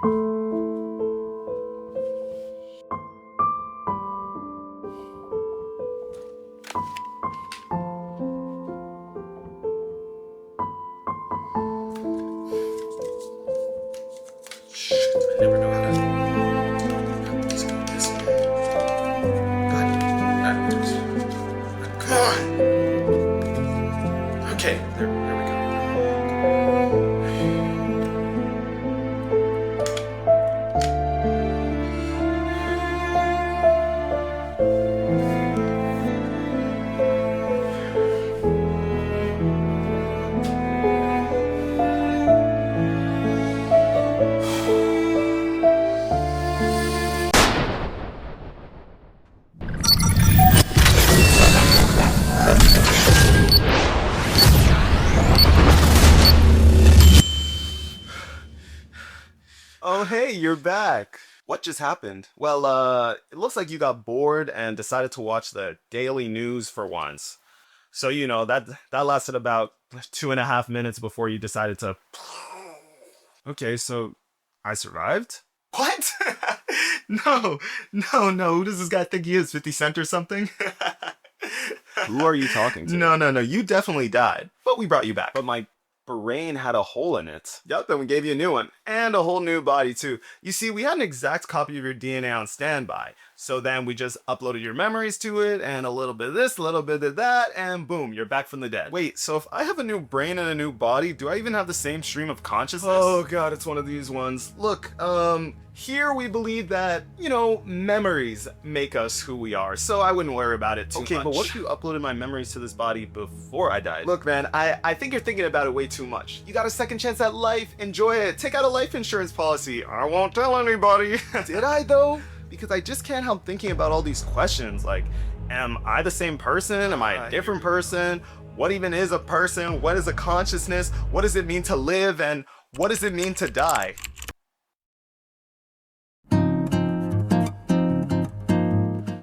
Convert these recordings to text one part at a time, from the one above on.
Shit, I never know how to. Let's go this way. God, come on. Okay, there we go. Oh, hey, you're back. What just happened? Well, it looks like you got bored and decided to watch the daily news for once. So, that lasted about 2.5 minutes before you decided to. Okay, so I survived? What? No, no. Who does this guy think he is? 50 Cent or something? Who are you talking to? No. You definitely died. But we brought you back. But my brain had a hole in it. Yup, and we gave you a new one. And a whole new body, too. You see, we had an exact copy of your DNA on standby. So then we just uploaded your memories to it, and a little bit of this, a little bit of that, and boom, you're back from the dead. Wait, so if I have a new brain and a new body, do I even have the same stream of consciousness? Oh god, it's one of these ones. Look, here we believe that, memories make us who we are, so I wouldn't worry about it too much. Okay, but what if you uploaded my memories to this body before I died? Look, man, I think you're thinking about it way too much. You got a second chance at life, enjoy it. Take out a life insurance policy. I won't tell anybody. Did I, though? Because I just can't help thinking about all these questions, like, am I the same person? Am I a different person? What even is a person? What is a consciousness? What does it mean to live? And what does it mean to die?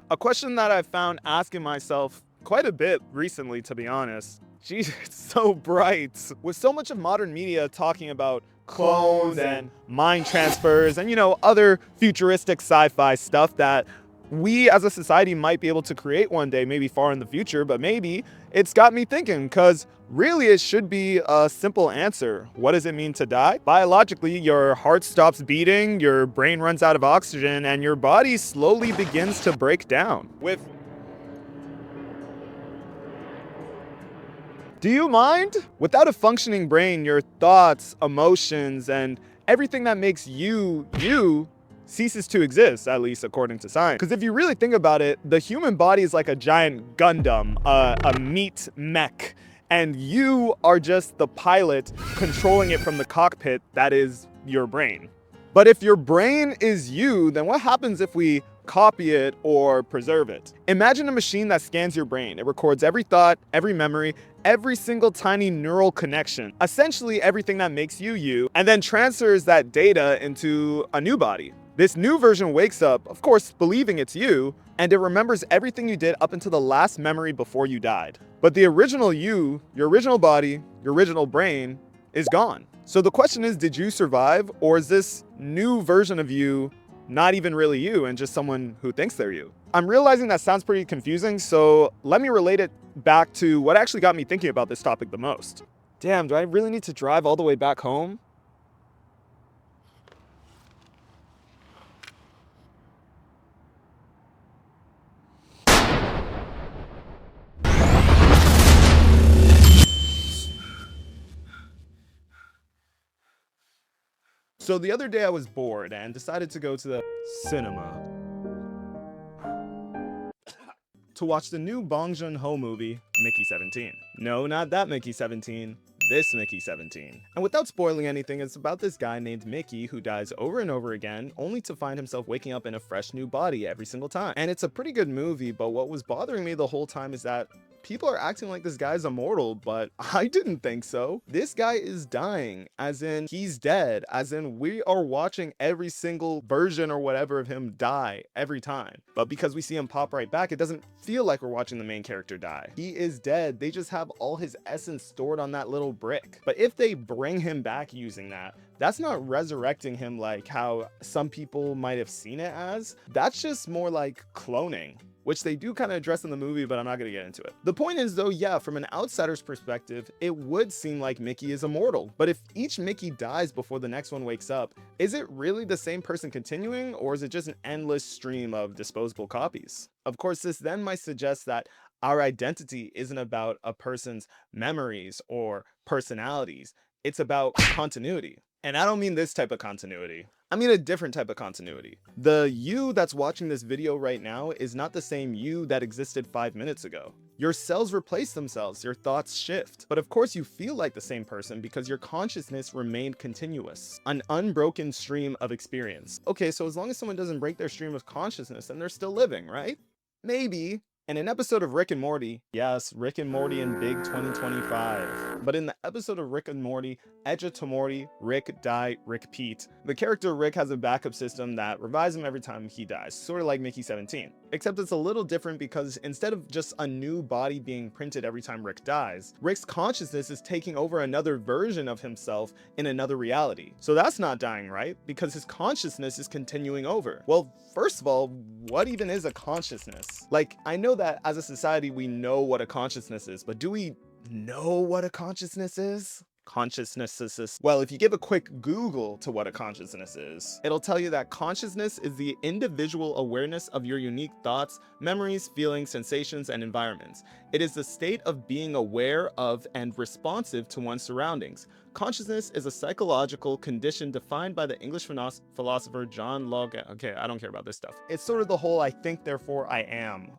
A question that I've found asking myself quite a bit recently, to be honest. Geez, it's so bright. With so much of modern media talking about clones and mind transfers and, other futuristic sci-fi stuff that we as a society might be able to create one day, maybe far in the future, but maybe it's got me thinking, because really it should be a simple answer. What does it mean to die? Biologically, your heart stops beating, your brain runs out of oxygen, and your body slowly begins to break down. Do you mind? Without a functioning brain, your thoughts, emotions, and everything that makes you ceases to exist, at least according to science. Because if you really think about it, the human body is like a giant Gundam, a meat mech, and you are just the pilot controlling it from the cockpit that is your brain. But if your brain is you, then what happens if we copy it or preserve it? Imagine a machine that scans your brain. It records every thought, every memory, every single tiny neural connection, essentially everything that makes you, and then transfers that data into a new body. This new version wakes up, of course, believing it's you, and it remembers everything you did up until the last memory before you died. But the original you, your original body, your original brain, is gone. So the question is, did you survive, or is this new version of you not even really you and just someone who thinks they're you? I'm realizing that sounds pretty confusing, so let me relate it back to what actually got me thinking about this topic the most. Damn, do I really need to drive all the way back home? So the other day I was bored and decided to go to the cinema to watch the new Bong Joon-ho movie, Mickey 17. No, not that Mickey 17. This Mickey 17. And without spoiling anything, it's about this guy named Mickey who dies over and over again, only to find himself waking up in a fresh new body every single time. And it's a pretty good movie, but what was bothering me the whole time is that people are acting like this guy's immortal, but I didn't think so. This guy is dying, as in he's dead, as in we are watching every single version or whatever of him die every time. But because we see him pop right back, it doesn't feel like we're watching the main character die. He is dead. They just have all his essence stored on that little brick. But if they bring him back using that, that's not resurrecting him like how some people might have seen it as. That's just more like cloning, which they do kind of address in the movie, but I'm not going to get into it. The point is though, yeah, from an outsider's perspective, it would seem like Mickey is immortal. But if each Mickey dies before the next one wakes up, is it really the same person continuing, or is it just an endless stream of disposable copies? Of course, this then might suggest that our identity isn't about a person's memories or personalities. It's about continuity. And I don't mean this type of continuity. I mean a different type of continuity. The you that's watching this video right now is not the same you that existed 5 minutes ago. Your cells replace themselves, your thoughts shift. But of course you feel like the same person because your consciousness remained continuous, an unbroken stream of experience. Okay, so as long as someone doesn't break their stream of consciousness, then they're still living, right? Maybe. In an episode of Rick and Morty, yes, Rick and Morty in big 2025, but in the episode of Rick and Morty, Edge to Morty, Rick Die, Rick Pete, the character Rick has a backup system that revives him every time he dies, sort of like Mickey 17. Except it's a little different because instead of just a new body being printed every time Rick dies, Rick's consciousness is taking over another version of himself in another reality. So that's not dying, right? Because his consciousness is continuing over. Well, first of all, what even is a consciousness? Like, I know that as a society we know what a consciousness is, but do we know what a consciousness is? Well, if you give a quick Google to what a consciousness is, it'll tell you that consciousness is the individual awareness of your unique thoughts, memories, feelings, sensations, and environments. It is the state of being aware of and responsive to one's surroundings. Consciousness is a psychological condition defined by the English philosopher John Locke. Okay, I don't care about this stuff. It's sort of the whole I think, therefore I am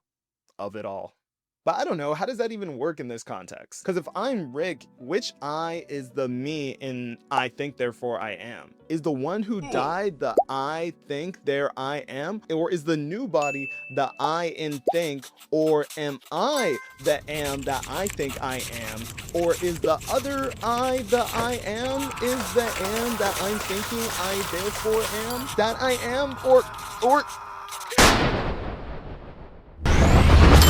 of it all. But I don't know, how does that even work in this context? Because if I'm Rick, which I is the me in I think, therefore I am? Is the one who died the I think, there I am? Or is the new body the I in think? Or am I the am that I think I am? Or is the other I the I am? Is the am that I'm thinking I therefore am? That I am? Or...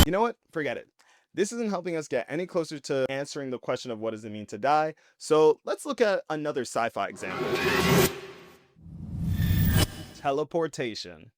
You know what? Forget it. This isn't helping us get any closer to answering the question of what does it mean to die. So let's look at another sci-fi example. Teleportation.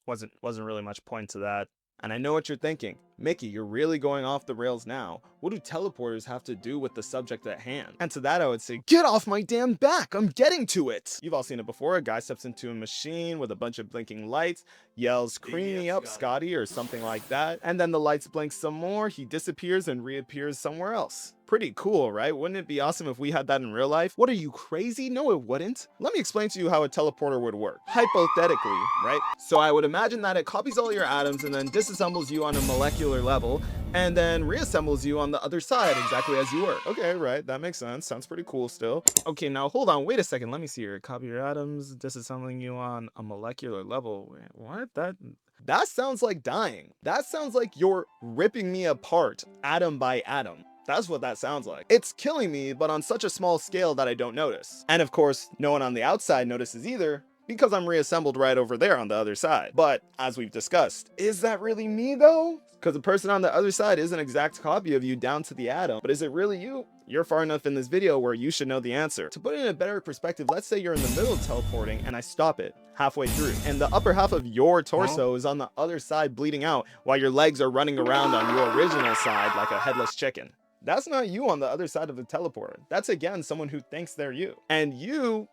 Wasn't really much point to that. And I know what you're thinking. Mickey, you're really going off the rails now. What do teleporters have to do with the subject at hand? And to that I would say, get off my damn back! I'm getting to it! You've all seen it before. A guy steps into a machine with a bunch of blinking lights, yells, "Cream me up, Scotty," or something like that. And then the lights blink some more, he disappears and reappears somewhere else. Pretty cool, right? Wouldn't it be awesome if we had that in real life? What are you, crazy? No, it wouldn't. Let me explain to you how a teleporter would work. Hypothetically, right? So I would imagine that it copies all your atoms and then disassembles you on a molecular level and then reassembles you on the other side exactly as you were. Okay, right, that makes sense. Sounds pretty cool still. Okay, now hold on, wait a second. Let me see here. Copy your atoms, disassembling you on a molecular level. Wait, what? That sounds like dying. That sounds like you're ripping me apart atom by atom. That's what that sounds like. It's killing me, but on such a small scale that I don't notice. And of course, no one on the outside notices either, because I'm reassembled right over there on the other side. But as we've discussed, is that really me though? Because the person on the other side is an exact copy of you down to the atom. But is it really you? You're far enough in this video where you should know the answer. To put it in a better perspective, let's say you're in the middle of teleporting and I stop it halfway through, and the upper half of your torso is on the other side bleeding out while your legs are running around on your original side like a headless chicken. That's not you on the other side of the teleporter. That's again someone who thinks they're you. And you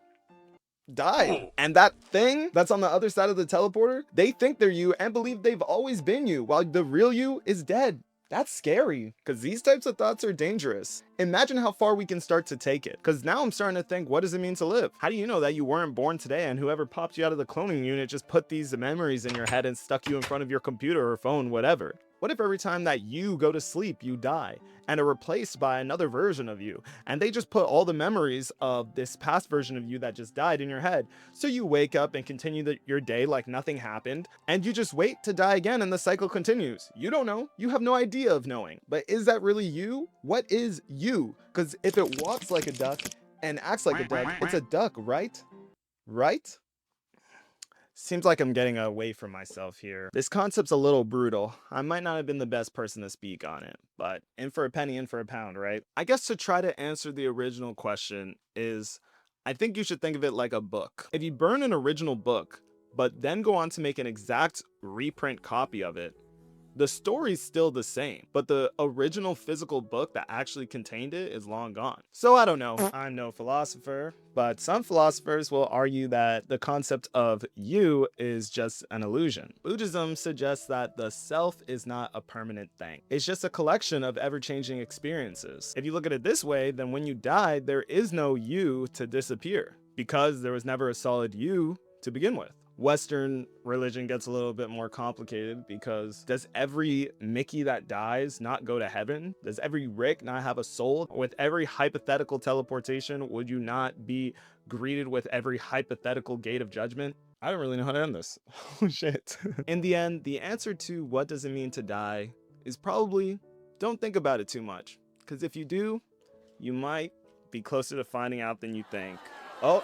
died. And that thing that's on the other side of the teleporter, they think they're you and believe they've always been you, while the real you is dead. That's scary, because these types of thoughts are dangerous. Imagine how far we can start to take it, because now I'm starting to think, what does it mean to live? How do you know that you weren't born today and whoever popped you out of the cloning unit just put these memories in your head and stuck you in front of your computer or phone, whatever? What if every time that you go to sleep, you die and are replaced by another version of you? And they just put all the memories of this past version of you that just died in your head. So you wake up and continue your day like nothing happened, and you just wait to die again, and the cycle continues. You don't know. You have no idea of knowing. But is that really you? What is you? Because if it walks like a duck and acts like a duck, it's a duck, right? Right? Seems like I'm getting away from myself here. This concept's a little brutal. I might not have been the best person to speak on it, but in for a penny, in for a pound, right? I guess to try to answer the original question is, I think you should think of it like a book. If you burn an original book, but then go on to make an exact reprint copy of it, the story's still the same, but the original physical book that actually contained it is long gone. So I don't know, I'm no philosopher, but some philosophers will argue that the concept of you is just an illusion. Buddhism suggests that the self is not a permanent thing. It's just a collection of ever-changing experiences. If you look at it this way, then when you die, there is no you to disappear, because there was never a solid you to begin with. Western religion gets a little bit more complicated because does every Mickey that dies not go to heaven? Does every Rick not have a soul? With every hypothetical teleportation, would you not be greeted with every hypothetical gate of judgment? I don't really know how to end this. Oh shit. In the end, the answer to what does it mean to die is probably don't think about it too much. Because if you do, you might be closer to finding out than you think. Oh.